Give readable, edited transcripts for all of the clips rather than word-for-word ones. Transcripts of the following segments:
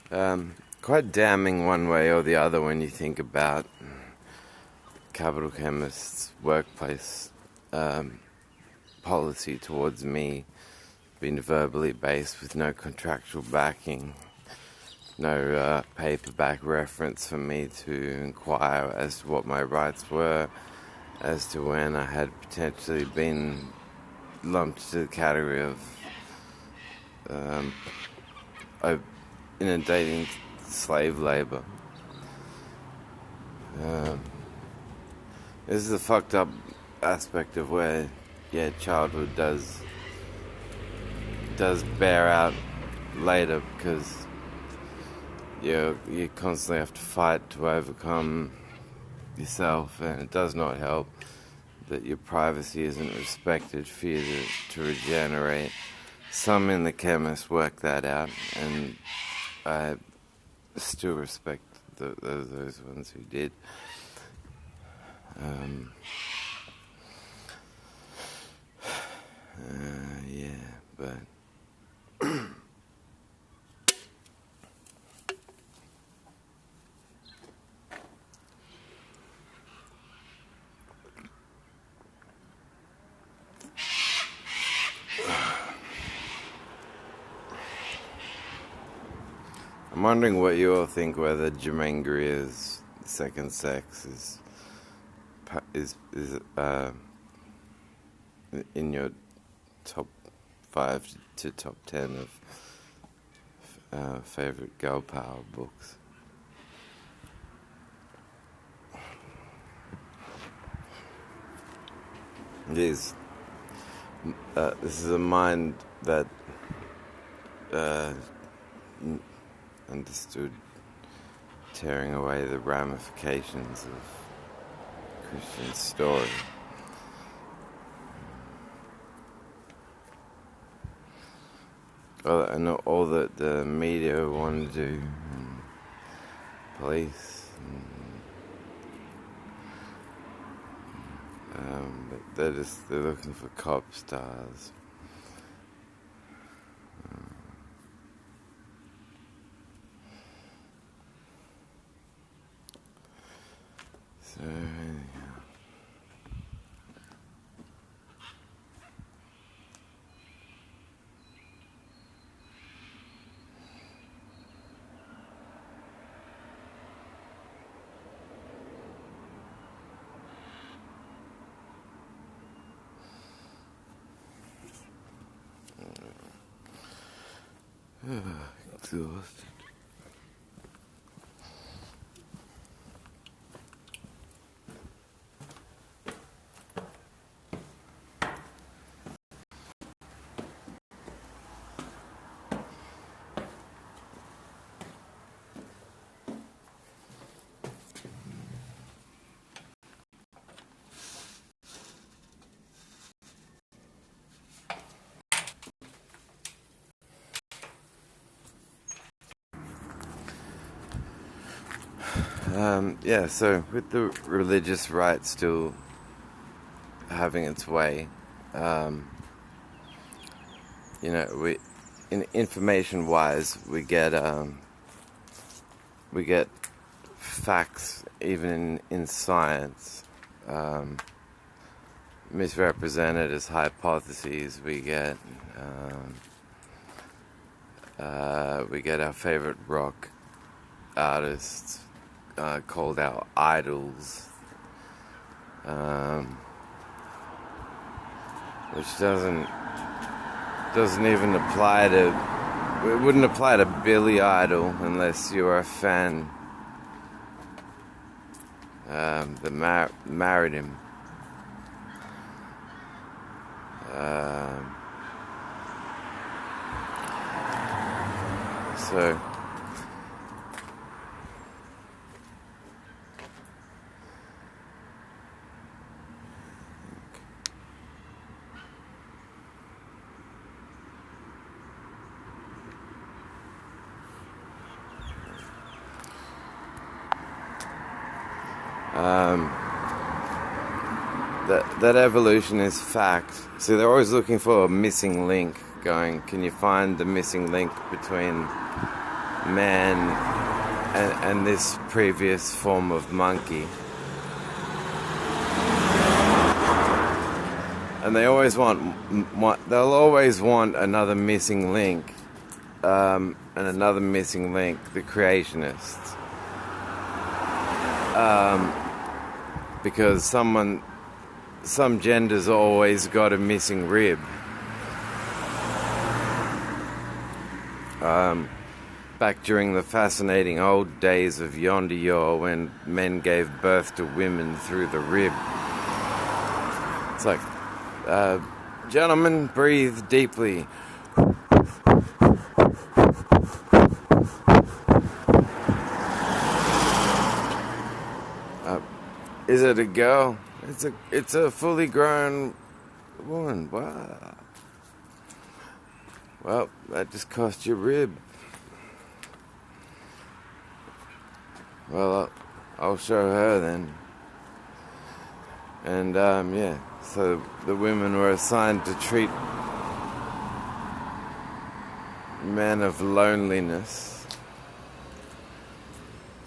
Quite damning one way or the other when you think about capital chemists' workplace policy towards me being verbally based with no contractual backing, no paperback reference for me to inquire as to what my rights were, as to when I had potentially been lumped to the category of inundating slave labor. This is a fucked up aspect of where, childhood does bear out later, because you constantly have to fight to overcome yourself, and it does not help that your privacy isn't respected for you to regenerate. Some in the chemist work that out, and I still respect those ones who did. But I'm wondering what you all think, whether Germaine Greer's Second Sex is in your top 5 to top 10 of favorite girl power books. This is a mind that understood tearing away the ramifications of Christian's story. And all that the media want to do, and police, but they're looking for cop stars. So anyhow. Exhausted. So with the religious right still having its way, we, information-wise, we get facts even in science misrepresented as hypotheses. We get our favorite rock artists called our idols, which doesn't even apply to. It wouldn't apply to Billy Idol unless you are a fan that married him. So. That evolution is fact. So they're always looking for a missing link, going, can you find the missing link between man and this previous form of monkey. And they always they'll always want another missing link, and another missing link, the creationists. Because some gender's always got a missing rib. Back during the fascinating old days of Xandelier, when men gave birth to women through the rib. It's like, gentlemen, breathe deeply. Is it a girl? It's a fully grown woman. Wow. Well, that just cost you a rib. Well, I'll show her then. And yeah, so the women were assigned to treat men of loneliness.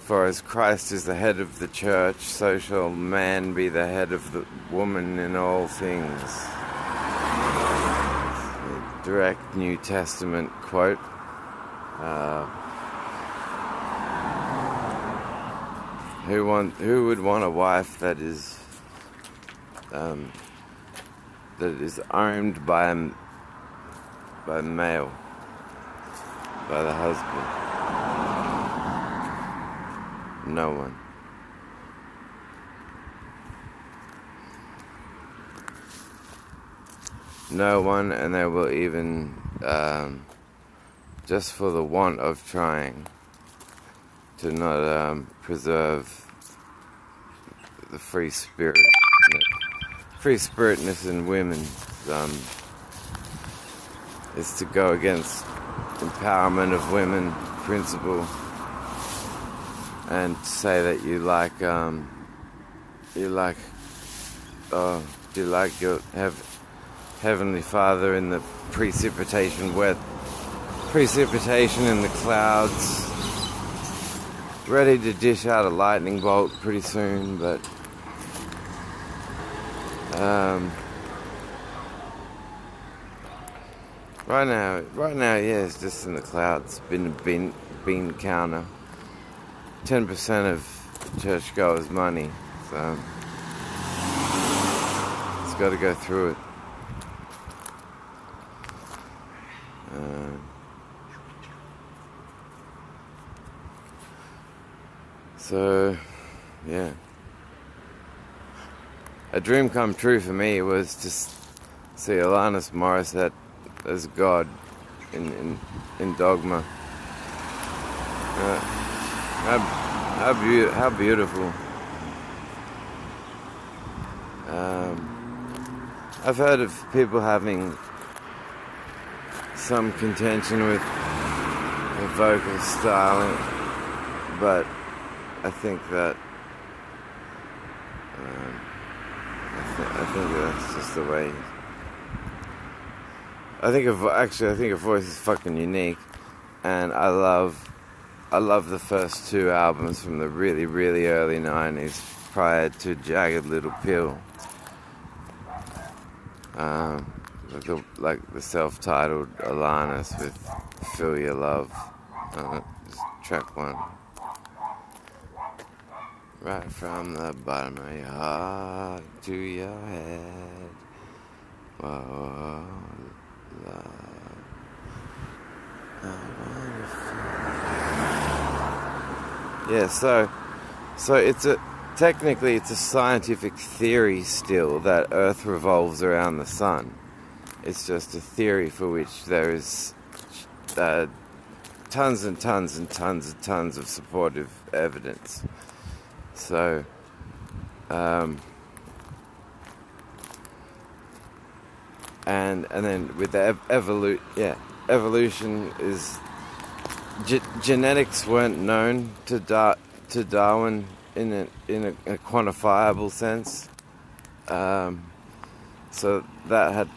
For as Christ is the head of the church, so shall man be the head of the woman in all things. A direct New Testament quote. Who would want a wife that is owned by male, by the husband? No one. No one, and they will even, just for the want of trying, to not preserve the free spiritness in women, is to go against empowerment of women principle, and say that you like your Heavenly Father in the precipitation in the clouds, ready to dish out a lightning bolt pretty soon, but right now, yeah, it's just in the clouds. Been bean counter. 10% of churchgoers' money, so it's got to go through it. So, yeah. A dream come true for me was to see Alanis Morissette as God in Dogma. How beautiful. I've heard of people having some contention with the vocal style, but I think that I think that's just the way. I think a voice is fucking unique, and I love the first two albums from the really, really early 90s, prior to Jagged Little Pill. Like the self-titled Alanis with Feel Your Love. Just track one. Right from the bottom of your heart to your head. Whoa, love. Yeah, so technically it's a scientific theory still that Earth revolves around the sun. It's just a theory for which there is tons and tons and tons and tons of supportive evidence. So, and then with the evolution is genetics weren't known to Darwin in a quantifiable sense. So that had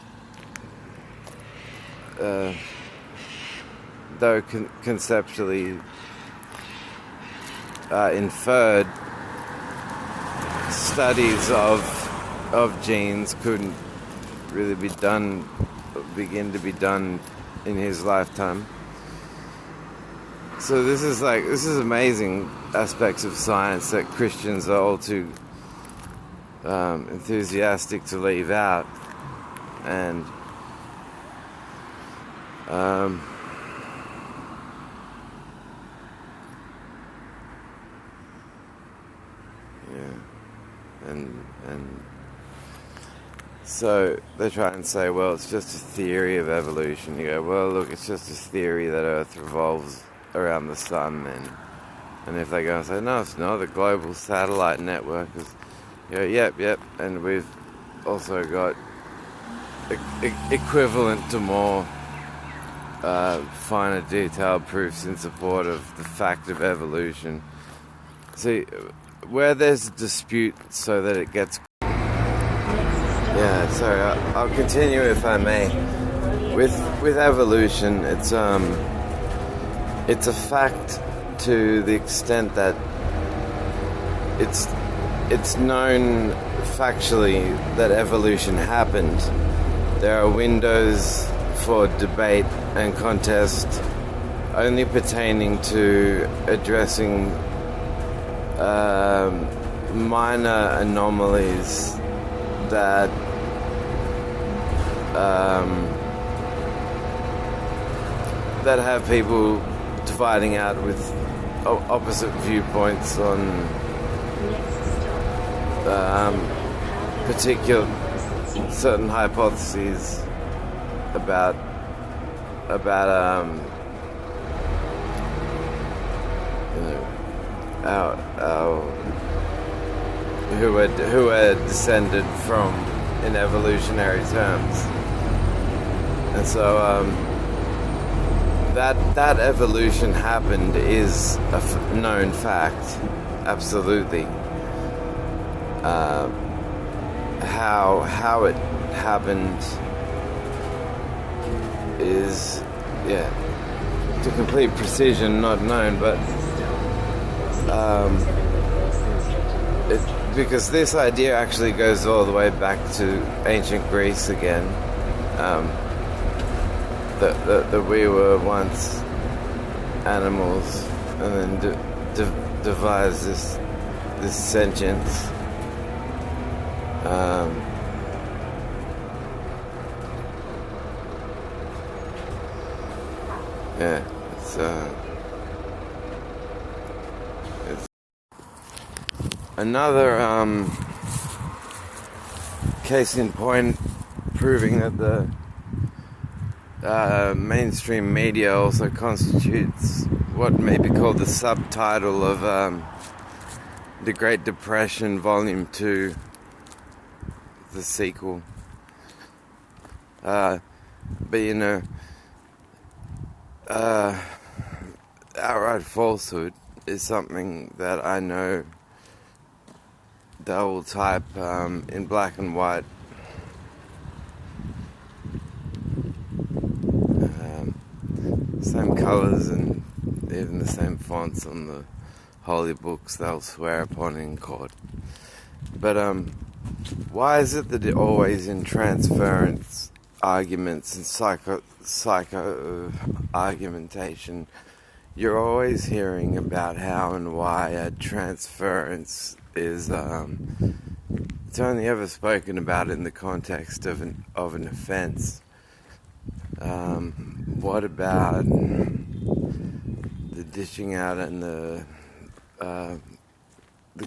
though conceptually inferred, studies of genes couldn't really begin to be done in his lifetime. So this is amazing aspects of science that Christians are all too enthusiastic to leave out, and and so they try and say, well, it's just a theory of evolution. You go, well, look, it's just a theory that Earth revolves around the sun, and if they go and say, no, it's not, the global satellite network is, you go, yep, and we've also got equivalent to more finer detailed proofs in support of the fact of evolution. See, where there's a dispute so that it gets... Yeah, sorry, I'll continue if I may. With evolution, it's a fact to the extent that it's known factually that evolution happened. There are windows for debate and contest only pertaining to addressing minor anomalies that have people dividing out with opposite viewpoints on particular certain hypotheses about who are descended from in evolutionary terms, and so that evolution happened is a known fact, absolutely. How it happened is, to complete precision, not known, but because this idea actually goes all the way back to ancient Greece again, that we were once animals and then devised this sentience. It's another case in point proving that the mainstream media also constitutes what may be called the subtitle of the Great Depression Volume 2, the sequel. But outright falsehood is something that I know they will type in black and white. Same colours and even the same fonts on the holy books they'll swear upon in court. But why is it that always in transference arguments and psycho argumentation, you're always hearing about how and why a transference is it's only ever spoken about in the context of an offence. What about the dishing out and the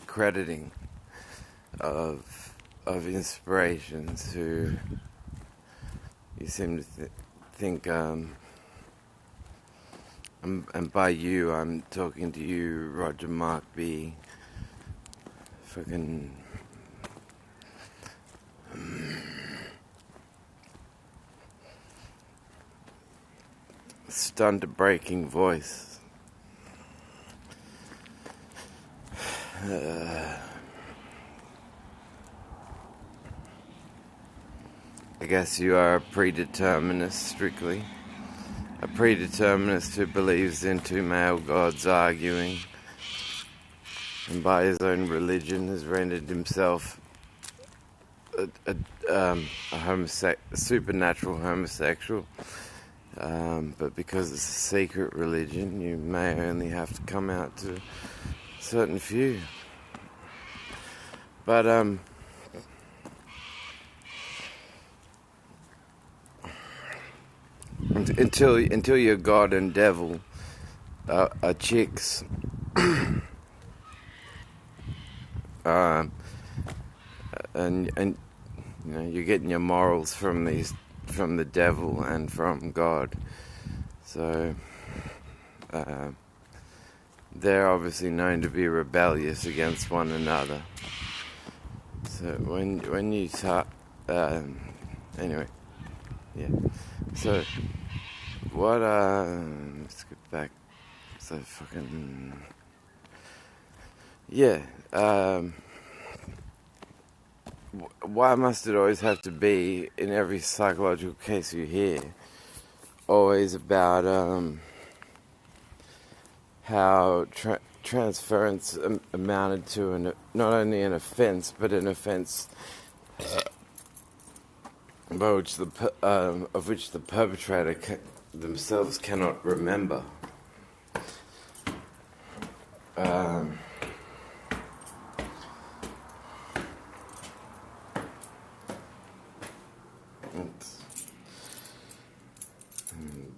crediting of inspirations who you seem to think, and by you I'm talking to you, Roger Mark B. Fucking stunned to breaking voice. I guess you are a predeterminist, strictly. a predeterminist who believes in two male gods arguing, and by his own religion has rendered himself a supernatural homosexual. But because it's a secret religion, you may only have to come out to a certain few. But until your God and devil are chicks, and you know, you're getting your morals from the devil and from God. So they're obviously known to be rebellious against one another. So when you start, anyway, yeah. So what? Let's get back. So fucking yeah. Why must it always have to be, in every psychological case you hear, always about how transference amounted to not only an offence, but an offence of which the perpetrator themselves cannot remember.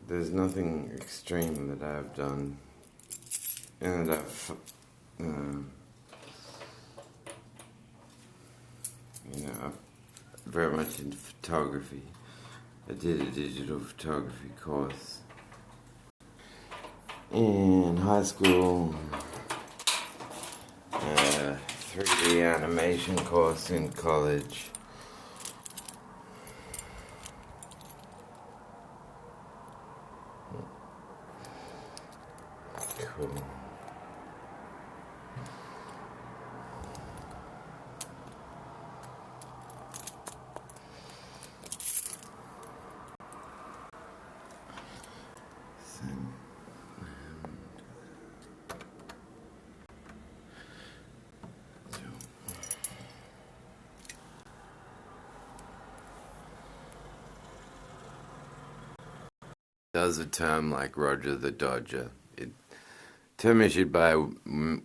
There's nothing extreme that I've done, and that I've, I'm very much into photography. I did a digital photography course in high school, 3D animation course in college. Cool. Does a term like Roger the Dodger. Term issued by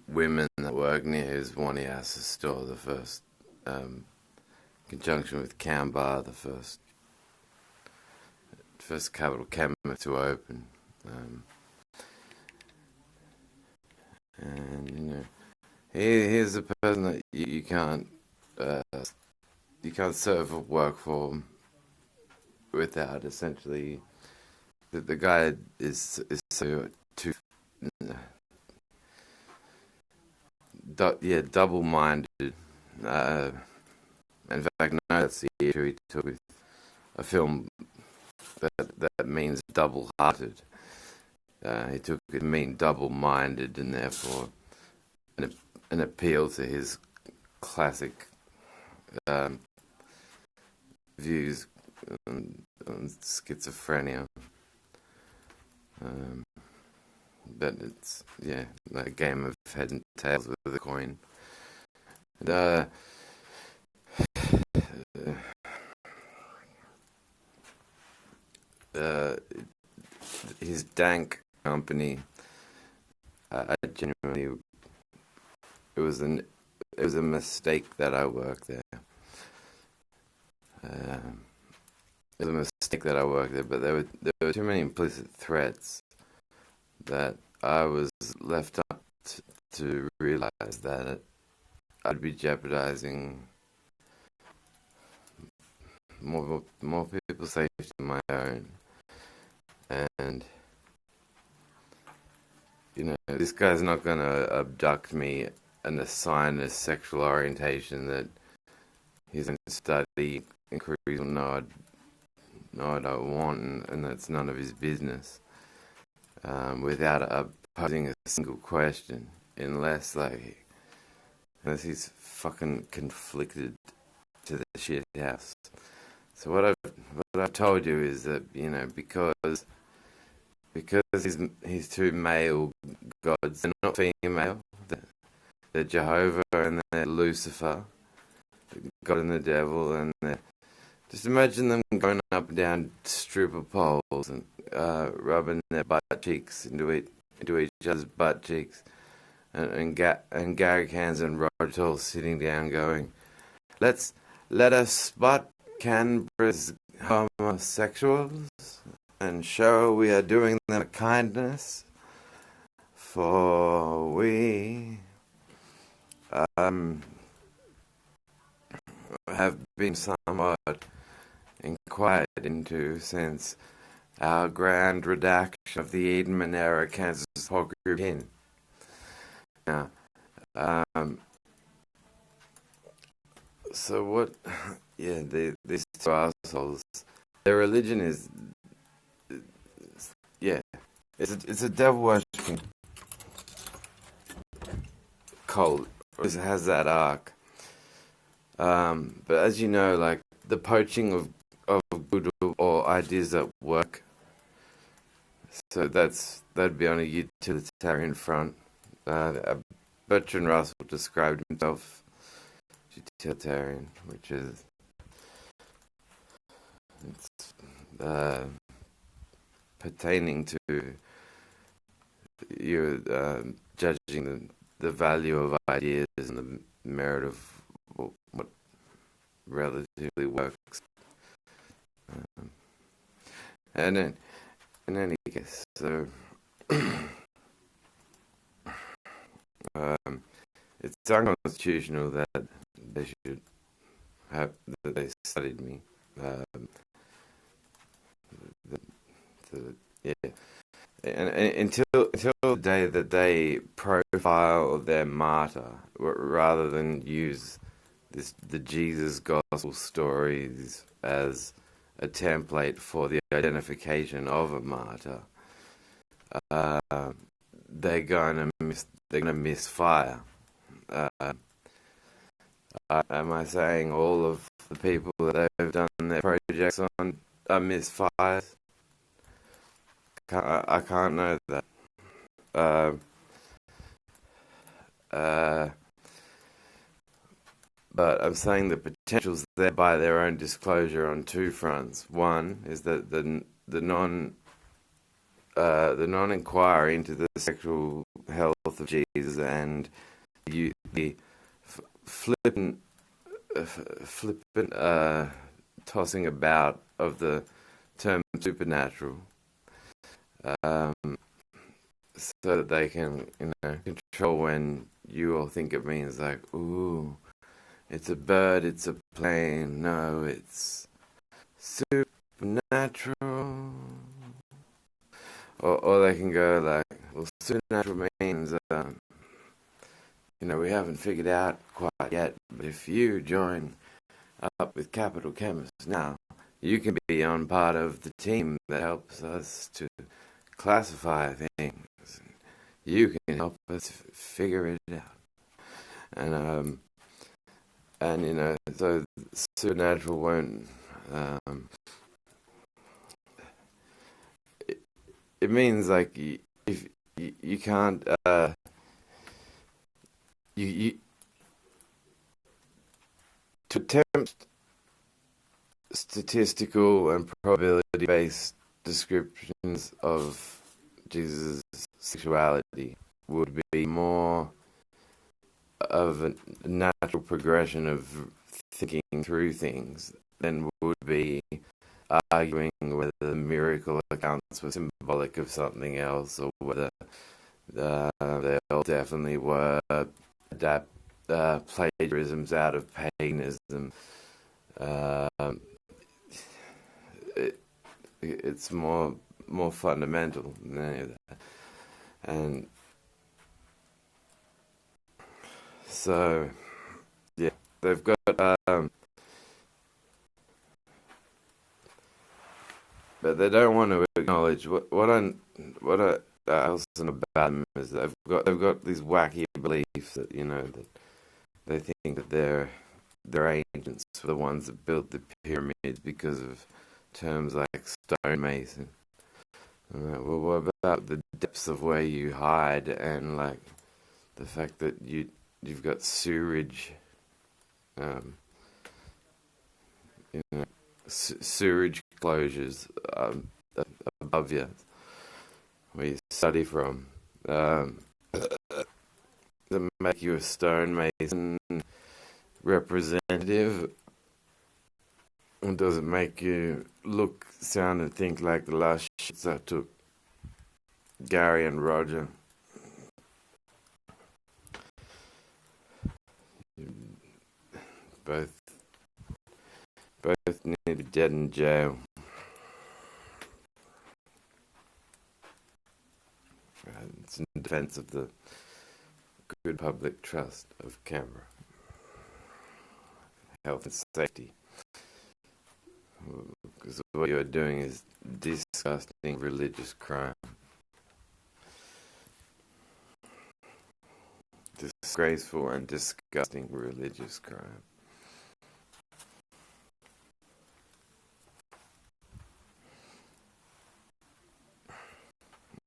women that work near his Xandelier store, the first conjunction with Canbar, the first capital chemist to open. And you know, here's a person that you can't serve or work for without essentially the guy is so too double-minded. In fact, no, that's the issue he took with a film that means double-hearted. He took it to mean double-minded, and therefore an appeal to his classic views on schizophrenia. But it's, yeah, like a game of heads and tails with a coin. And, his dank company, I genuinely, it was a mistake that I worked there. It was a mistake that I worked there, but there were too many implicit threats that I was left up to realize that I'd be jeopardizing more people's safety than my own. And you know, this guy's not going to abduct me and assign a sexual orientation that he's going to study, inquiries, or no, I don't want, and that's none of his business. Without posing a single question, unless he's fucking conflicted to the shit house. So what I've told you is that, you know, because because he's two male gods. They're not female. They're Jehovah and they're Lucifer, God and the devil, and just imagine them going up and down stripper poles and rubbing their butt cheeks into each other's butt cheeks, and Gag Hands and Rod sitting down going, let us spot Canberra's homosexuals and show we are doing them a kindness, for we have been somewhat inquired into since our grand redaction of the Eden era Kansas Hog Group in. Now, so what? Yeah, these two assholes. Their religion is, yeah, it's a devil worshipping cult. It has that arc. But as you know, like the poaching of good or ideas that work. So that'd be on a utilitarian front. Bertrand Russell described himself utilitarian, which is pertaining to you judging the value of ideas and the merit of what relatively works. And then, in any case, so it's unconstitutional that they should have that they studied me. Yeah, and until the day that they profile their martyr, rather than use the Jesus gospel stories as a template for the identification of a martyr, they're gonna misfire. Am I saying all of the people that they've done their projects on are misfires? I can't know that. But I'm saying the potential's there by their own disclosure on two fronts. One is that the non-inquiry into the sexual health of Jesus and the flippant tossing about of the term supernatural, so that they can, control when you all think it means like, ooh, it's a bird, it's a plane. No, it's supernatural. Or they can go like, well, supernatural means, we haven't figured out quite yet, but if you join up with Capital Chemists now, you can be on part of the team that helps us to classify things. You can help us figure it out. And so supernatural won't. It means like if you can't you to attempt statistical and probability based descriptions of Jesus' sexuality would be more of a natural progression of thinking through things than would be arguing whether the miracle accounts were symbolic of something else or whether they all definitely were plagiarisms out of paganism. It's more fundamental than any of that. And so, yeah, they've got, but they don't want to acknowledge what I also know about them is that they've got these wacky beliefs that that they think that their ancients were the ones that built the pyramids because of terms like stonemason. Well, what about the depths of where you hide and like the fact that you've got sewerage, um, sewerage closures above you where you study from, that make you a stonemason representative, and does it make you look, sound, and think like the last shits I took Gary and Roger? Both need to be dead in jail. It's in defense of the good public trust of Canberra. Health and safety. Because what you're doing is disgusting religious crime. Disgraceful and disgusting religious crime.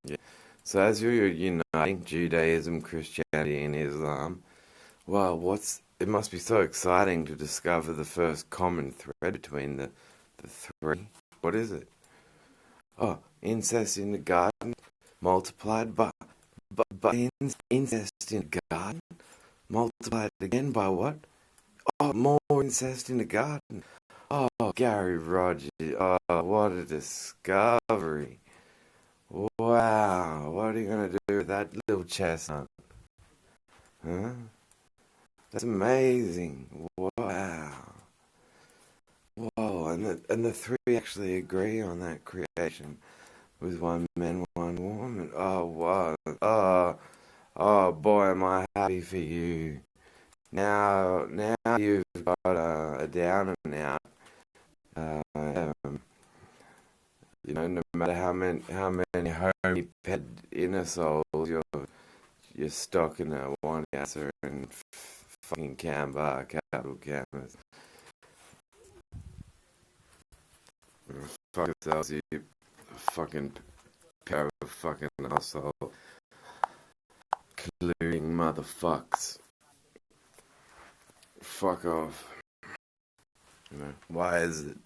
Yeah. So as you're uniting Judaism, Christianity, and Islam, well, it must be so exciting to discover the first common thread between the three. What is it? Oh, incest in the garden multiplied by incest in the garden multiplied again by what? Oh, more incest in the garden. Oh, Gary Rogers. Oh, what a discovery. Wow, what are you going to do with that little chestnut? Huh? That's amazing. Wow. Whoa, and the three actually agree on that creation with one man, one woman. Oh, wow. Oh boy, am I happy for you. Now you've got a down and out. No matter how many homey pet inner souls you're stuck in a one answer and fucking Canberra, capital Canvas. Fuck yourselves, you fucking pair of fucking asshole colluding motherfucks. Fuck off. Why is it?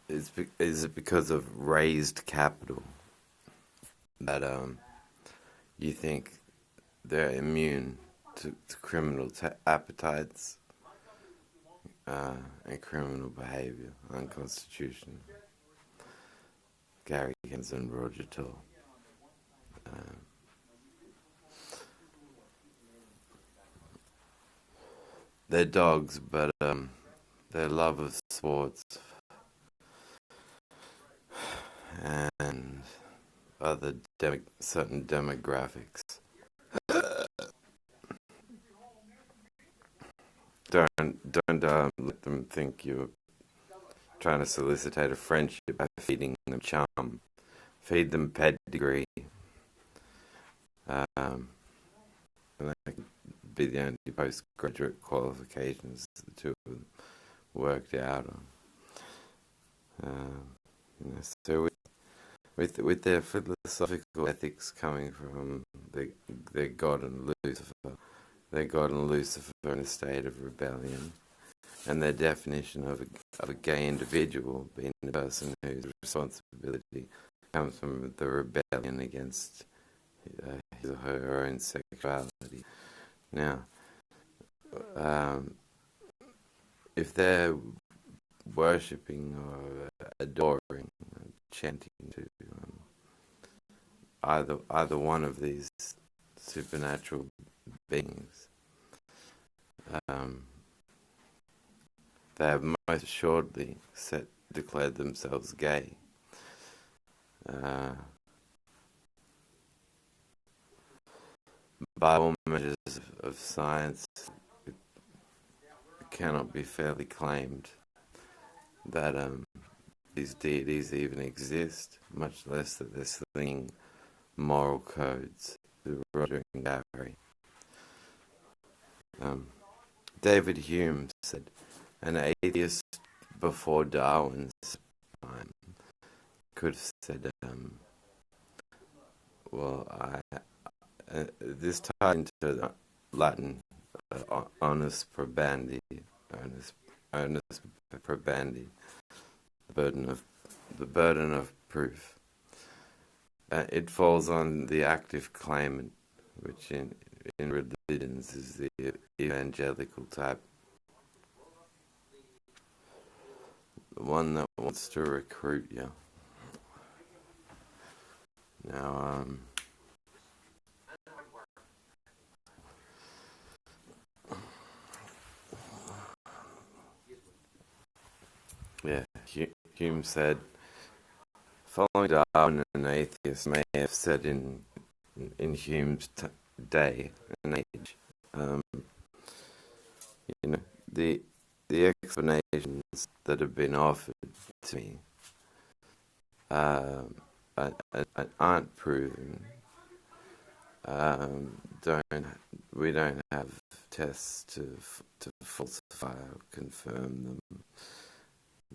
Is it because of raised capital that you think they're immune to criminal appetites and criminal behavior, unconstitutional? Gary Hens and Roger Toll. They're dogs, but their love of sports and other certain demographics don't let them think you're trying to solicitate a friendship by feeding them charm, feed them pedigree, and that could be the only postgraduate qualifications the two of them worked out on. So with their philosophical ethics coming from their God and Lucifer in a state of rebellion, and their definition of a gay individual being a person whose responsibility comes from the rebellion against his or her own sexuality. Now, if they're worshipping or adoring, chanting to either one of these supernatural beings, they have most assuredly declared themselves gay. By all measures of science, it cannot be fairly claimed that these deities even exist, much less that they're slinging moral codes to Roger and Gary. David Hume said, an atheist before Darwin's time could have said, well, this ties into the Latin onus probandi, onus probandi, the burden of proof. It falls on the active claimant, which in religions is the evangelical type, the one that wants to recruit you. Now, yeah, Hume said, following Darwin, an atheist may have said in Hume's day and age, the explanations that have been offered to me aren't proven. We don't have tests to falsify or confirm them.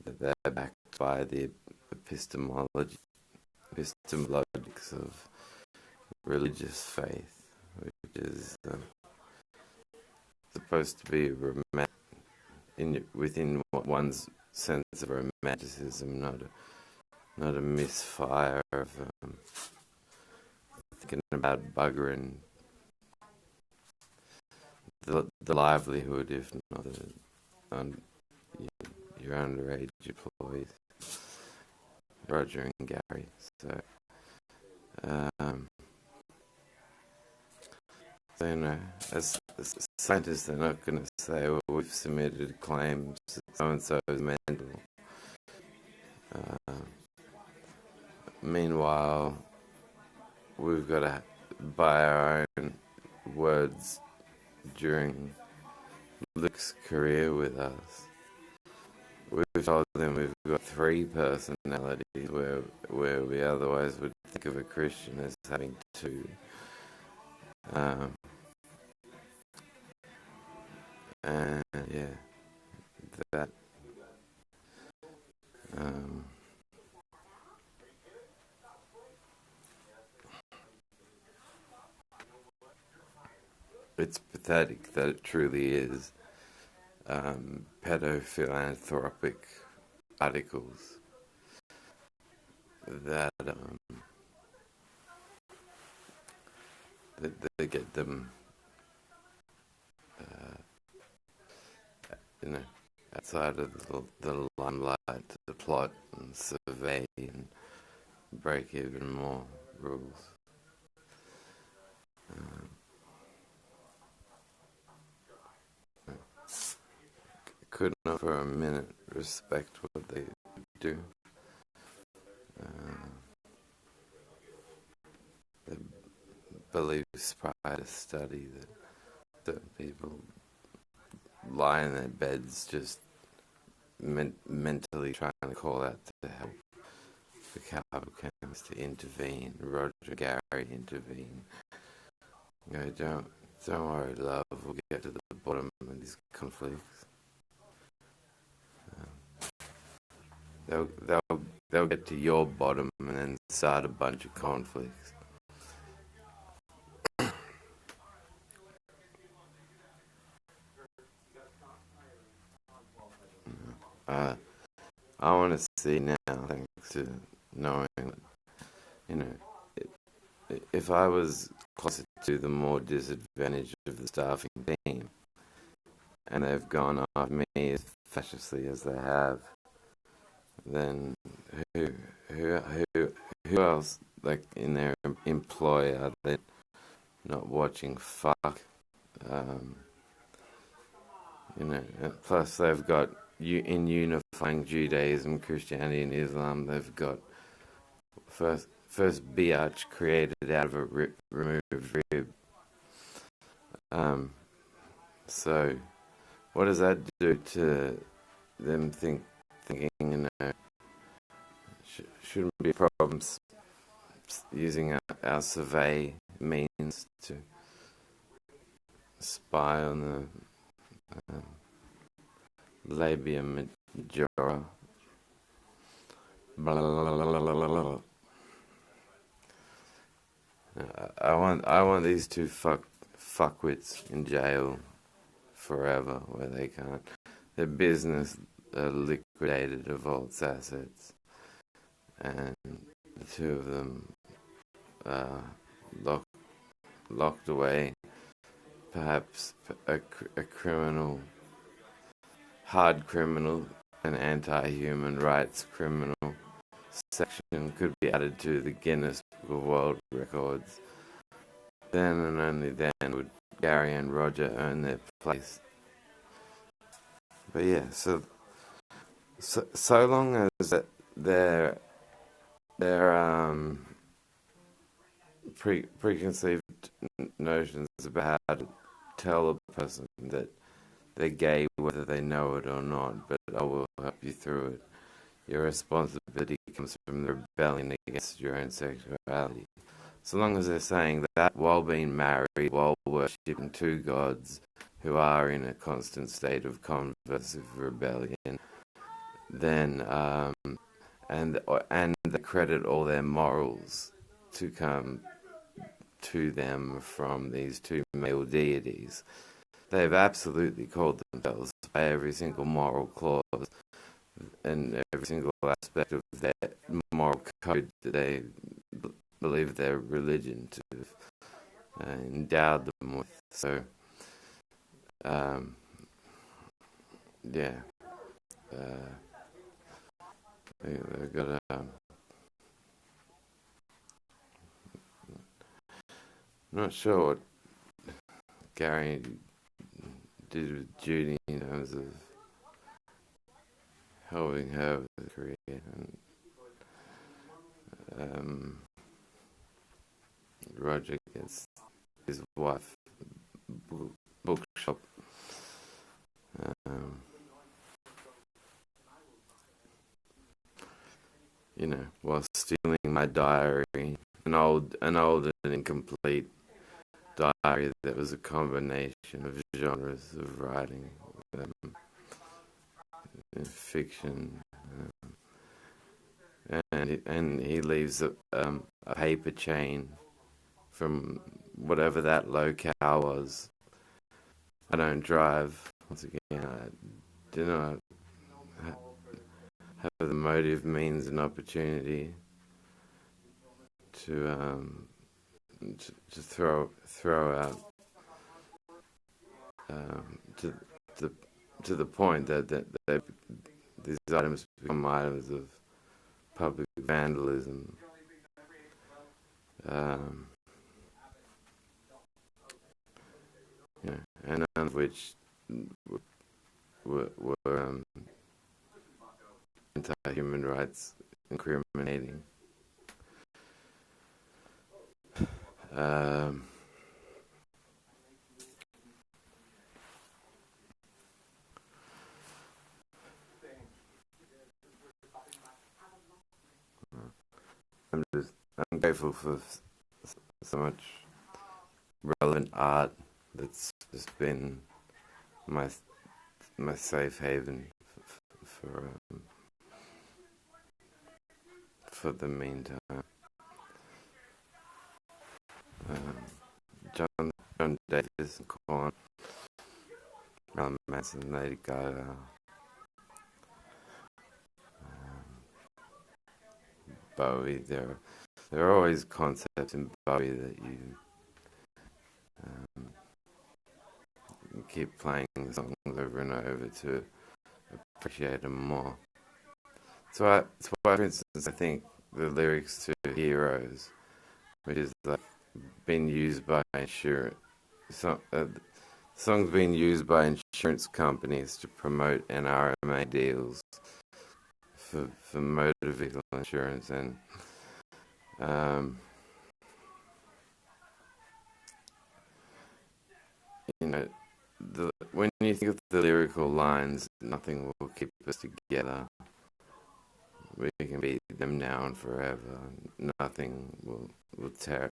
That they're backed by the epistemologics of religious faith, which is supposed to be within one's sense of romanticism, not a misfire of thinking about buggering the livelihood, if not your underage employees, Roger and Gary. So, as scientists, they're not going to say, well, we've submitted claims that so-and-so is mental. Meanwhile, we've got to buy our own words during Luke's career with us. We've told them we've got 3 personalities where we otherwise would think of a Christian as having 2. And yeah, that it's pathetic that it truly is pedophilanthropic articles that get them outside of the limelight to plot and survey and break even more rules. Could not for a minute respect what they do. They believe prior to study that people lie in their beds just mentally trying to call out to help the capital chemists to intervene. Roger Gary intervene. Don't worry, love. We'll get to the bottom of these conflicts. They'll get to your bottom and then start a bunch of conflicts. I want to see now, thanks to knowing that, if I was closer to the more disadvantaged of the staffing team, and they've gone after me as fascistly as they have, then who else, like, in their employ, are they not watching fuck? Plus they've got, in unifying Judaism, Christianity and Islam, they've got first biatch created out of a removed rib. So what does that do to them thinking, shouldn't be problems using our survey means to spy on the labia majora, I want these two fuckwits in jail forever, where they can't. Their business liquidated of Vault's assets, and the two of them uh, locked away. Perhaps a criminal, hard criminal, an anti-human rights criminal section could be added to the Guinness Book of World Records. Then and only then would Gary and Roger earn their place. But yeah, so long as their preconceived notions about how to tell a person that they're gay, whether they know it or not, but I will help you through it. Your responsibility comes from the rebellion against your own sexuality. So long as they're saying that while being married, while worshipping two gods who are in a constant state of conversive rebellion, then and they credit all their morals to come to them from these two male deities. They've absolutely called themselves by every single moral clause and every single aspect of their moral code that they believe their religion to have endowed them with. So, yeah, they've got a. Not sure what Gary did with Judy in terms of helping her with her career. And, Roger gets his wife bookshop. While stealing my diary, an old and incomplete diary that was a combination of genres of writing, fiction, and he leaves a paper chain from whatever that locale was. I don't drive. Once again, I do not have the motive, means, and opportunity to throw out to the point that these items become items of public vandalism. And none of which were anti-human rights incriminating. I'm grateful for so much relevant art that's just been my safe haven for the meantime. John Davis, Korn, Marilyn Manson, Lady Gaga, Bowie. There are always concepts in Bowie that you keep playing the songs over and over to appreciate them more. So for instance, I think the lyrics to Heroes, which is like being used by insurance, songs being used by insurance companies to promote NRMA deals for motor vehicle insurance, and when you think of the lyrical lines, nothing will keep us together. We can beat them now and forever. Nothing will tear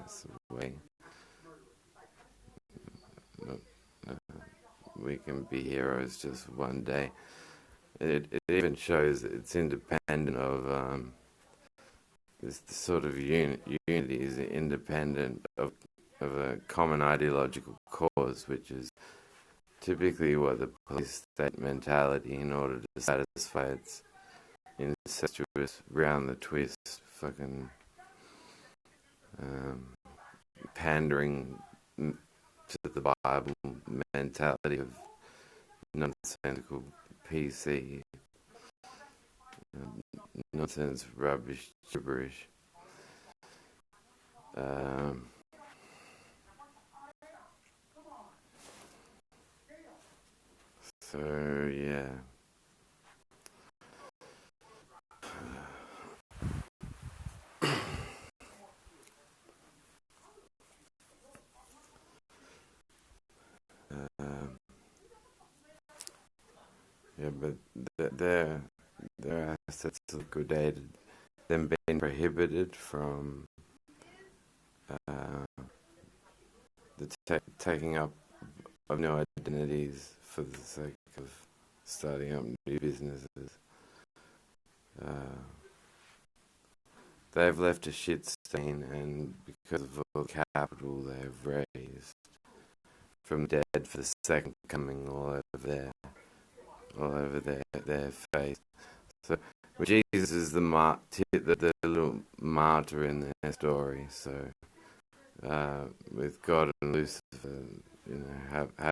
us away. We can be heroes just one day. it even shows that it's independent of this sort of unity is independent of a common ideological cause, which is typically what the police state mentality, in order to satisfy its incestuous, round the twist, fucking pandering to the Bible mentality of nonsensical PC, nonsense, rubbish, gibberish. So yeah. Yeah, but their assets liquidated, them being prohibited from the taking up of new identities for the sake of starting up new businesses. They've left a shit stain, and because of all the capital they've raised from dead for the second coming all over their face. So Jesus is the little martyr in their story. So with God and Lucifer,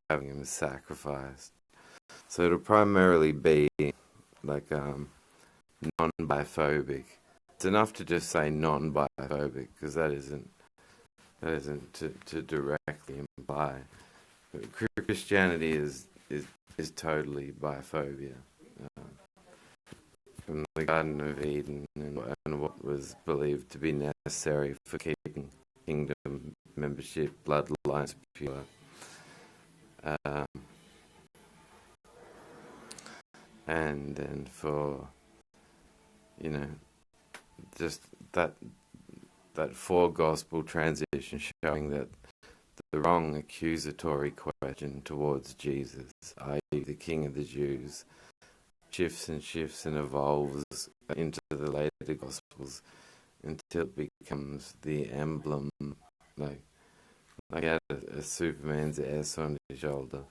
having him sacrificed. So it'll primarily be like non-biphobic. It's enough to just say non-biphobic, because that isn't to directly imply. But Christianity is totally biphobia. From the Garden of Eden and what was believed to be necessary for keeping kingdom membership, bloodlines pure. And then for, just that four gospel transition showing that the wrong accusatory question towards Jesus, i.e. the King of the Jews, shifts and evolves into the later Gospels until it becomes the emblem, like he had a Superman's S on his shoulder.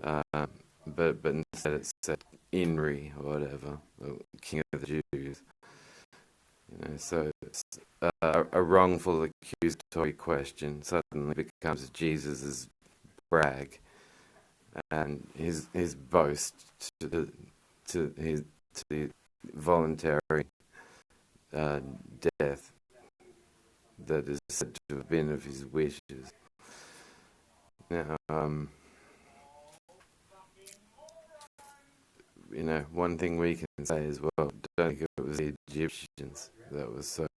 But instead it said Inri or whatever, the King of the Jews. So it's a wrongful accusatory question suddenly becomes Jesus' brag and his boast to the voluntary death that is said to have been of his wishes. Now, one thing we can say as well, don't think it was the Egyptians that was so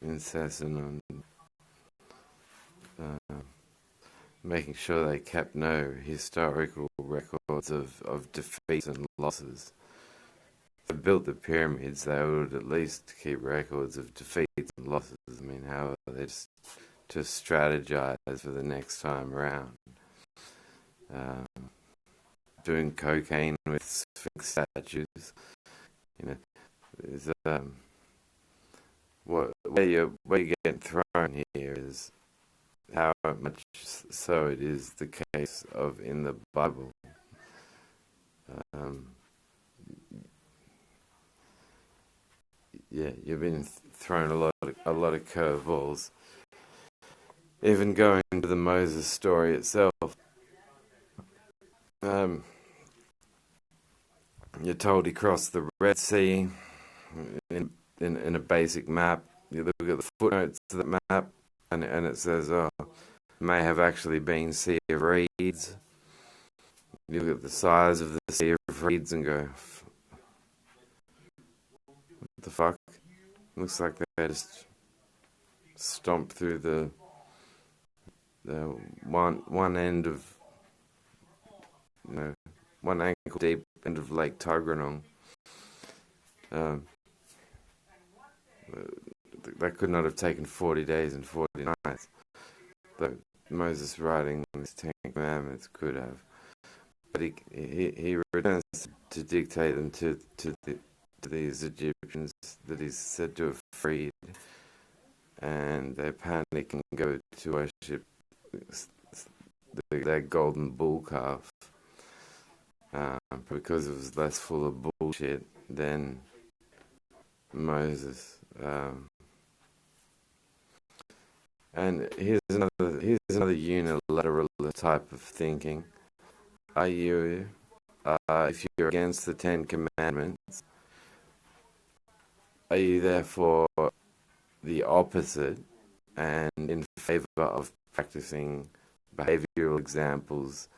incessant on making sure they kept no historical records of defeats and losses. If they built the pyramids, they would at least keep records of defeats and losses. I mean, how are they to strategize for the next time around? Doing cocaine with Sphinx statues, is where you're getting thrown here is how much so it is the case of in the Bible. You've been thrown a lot of curveballs. Even going to the Moses story itself. You're told he crossed the Red Sea in a basic map. You look at the footnotes to that map, and it says, may have actually been Sea of Reeds. You look at the size of the Sea of Reeds and go, what the fuck? Looks like they just stomped through the one end of, one ankle deep end of Lake Tuggeranong. That could not have taken 40 days and 40 nights. But Moses writing these 10 Commandments could have. but he returns to dictate them to these Egyptians that he's said to have freed, and they panic and go to worship their golden bull calf, because it was less full of bullshit than Moses. And here's another unilateral type of thinking. Are you, if you're against the Ten Commandments, are you therefore the opposite and in favor of practicing behavioral examples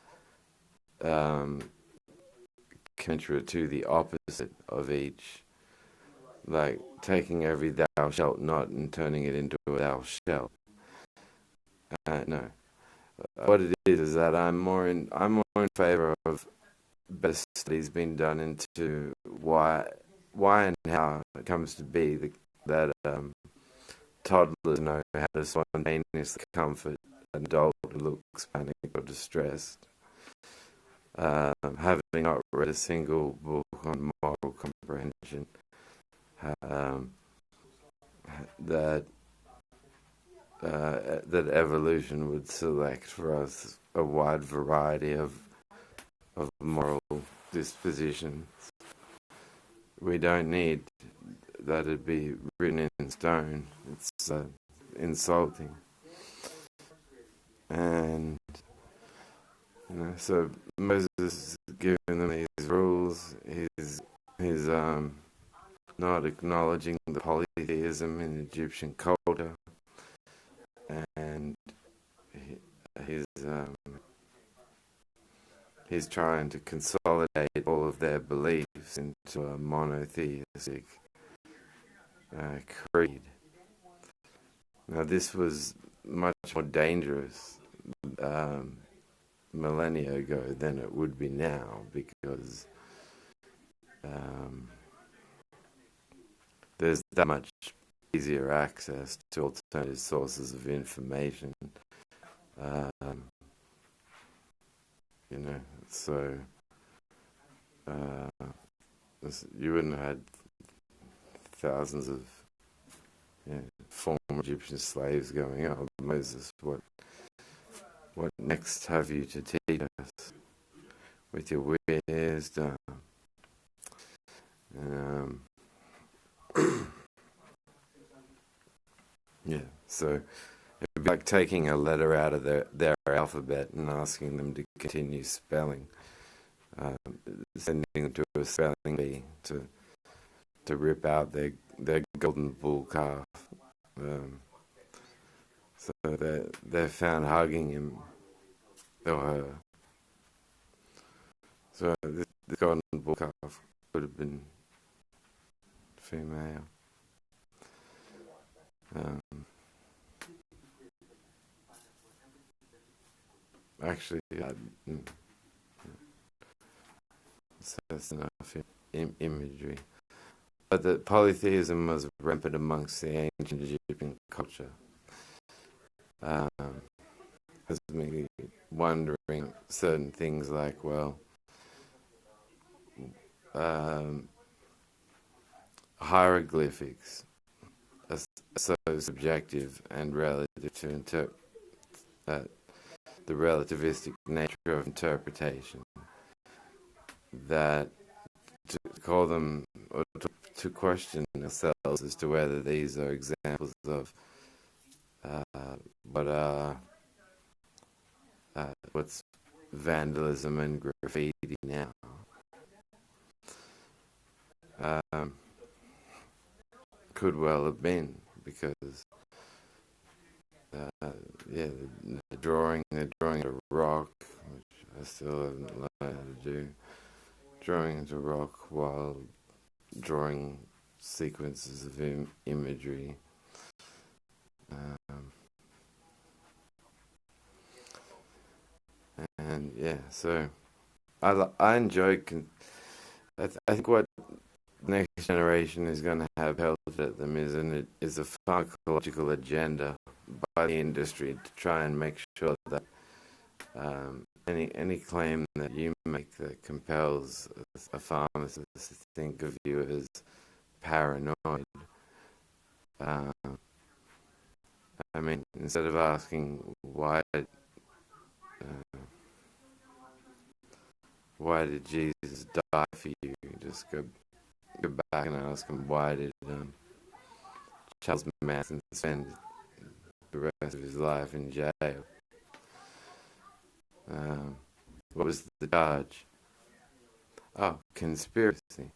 commensurate to the opposite of each, like taking every thou shalt not and turning it into a thou shalt? No. What it is that I'm more in favor of better studies being done into why and how it comes to be that toddlers know how to spontaneously comfort an adult who looks panicked or distressed. Having not read a single book on moral comprehension, that evolution would select for us a wide variety of moral dispositions. We don't need that it be written in stone. It's insulting. And so Moses is giving them these rules. He's not acknowledging the polytheism in Egyptian culture, and he's trying to consolidate all of their beliefs into a monotheistic creed. Now, this was much more dangerous millennia ago than it would be now, because there's that much easier access to alternative sources of information. So you wouldn't have had thousands of former Egyptian slaves going, "Oh, Moses, what next have you to teach us with your wisdom?" So it'd be like taking a letter out of their alphabet and asking them to continue spelling, sending them to a spelling bee to rip out their golden bull calf. So they're found hugging him or her. So this golden bull calf would have been female. Actually, so that's enough imagery. But the polytheism was rampant amongst the ancient Egyptian culture. Has me wondering certain things like, hieroglyphics are so subjective and relative to the relativistic nature of interpretation, that to call them, or to question ourselves as to whether these are examples of what's vandalism and graffiti now. Could well have been, because they're drawing a rock, which I still haven't learned how to do. Drawing into rock while drawing sequences of imagery. So I enjoy. I think what next generation is going to have pelted at them is a pharmacological agenda by the industry to try and make sure that Any claim that you make that compels a pharmacist to think of you as paranoid, uh, I mean, instead of asking why did Jesus die for you, just go back and ask him, why did Charles Manson spend the rest of his life in jail? What was the charge? Oh, conspiracy.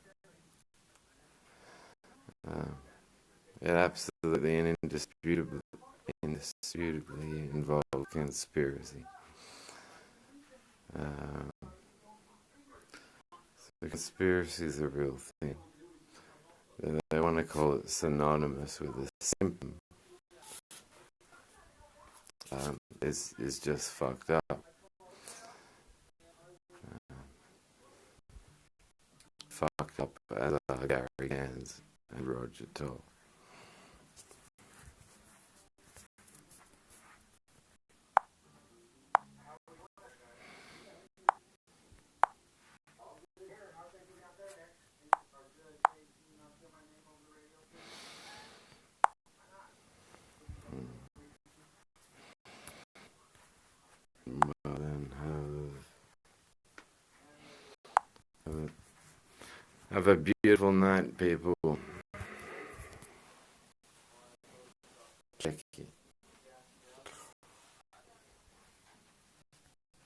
It absolutely and indisputably involved conspiracy. The conspiracy is a real thing. They want to call it synonymous with a symptom. Is just fucked up. Fucked up as are Gary Gans and Roger Toll. Well then, have a beautiful night, people.